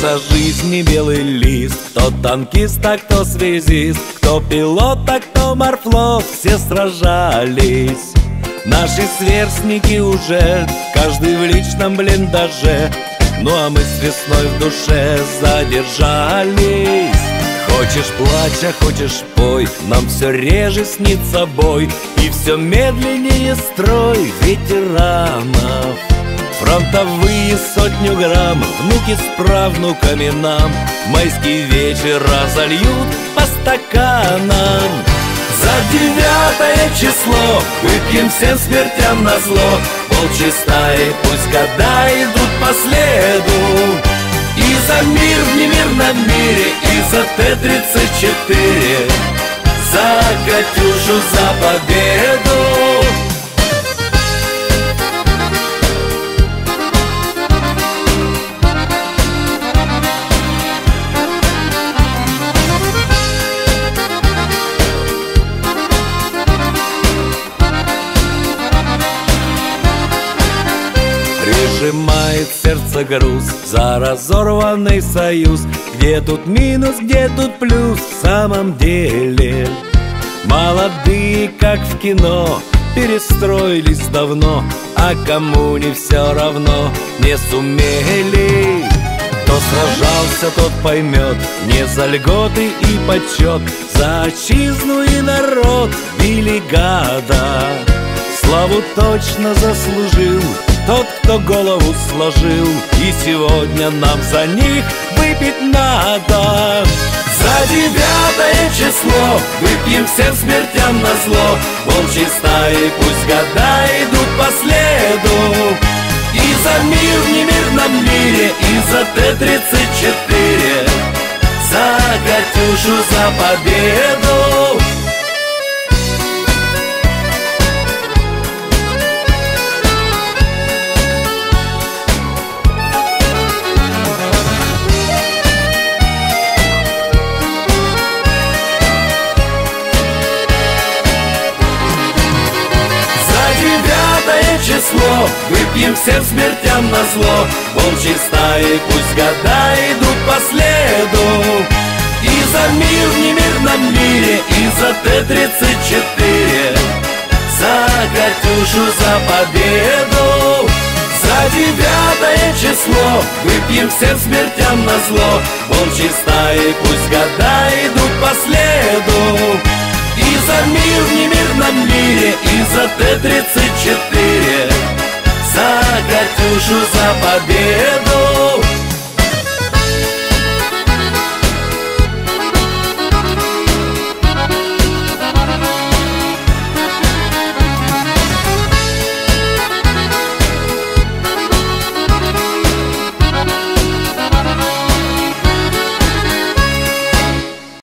Наша жизнь не белый лист. Кто танкист, а кто связист, кто пилот, а кто морфлот. Все сражались. Наши сверстники уже, каждый в личном блиндаже. Ну а мы с весной в душе задержались. Хочешь плачь, а хочешь пой, нам все реже снится бой, и все медленнее строй ветеранов. Фронтовые 100 грамм, внуки с правнуками нам майский вечер разольют по стаканам. За 9 число выпьем всем смертям назло. Волчьи стаи, пусть года идут по следу. И за мир в немирном мире, и за Т-34, за Катюшу, за победу. Прижимает сердце груз за разорванный союз. Где тут минус, где тут плюс в самом деле? Молодые, как в кино, перестроились давно, а кому не все равно, не сумели. Кто сражался, тот поймет, не за льготы и почет, за отчизну и народ били гада. Славу точно заслужил тот, кто голову сложил, и сегодня нам за них выпить надо. За 9 число выпьем всем смертям назло. Волчьи стаи, пусть года идут по следу. И за мир в немирном мире, и за Т-34, за Катюшу, за победу. Число выпьем всем смертям назло. Волчьи стаи, пусть года идут по следу. И за мир в немирном мире, и за Т-34, за Катюшу, за победу. За 9 число выпьем всем смертям назло. Волчьи стаи, пусть года идут по следу. И за мир в немирном мире, и за Т-34, за Катюшу, за победу.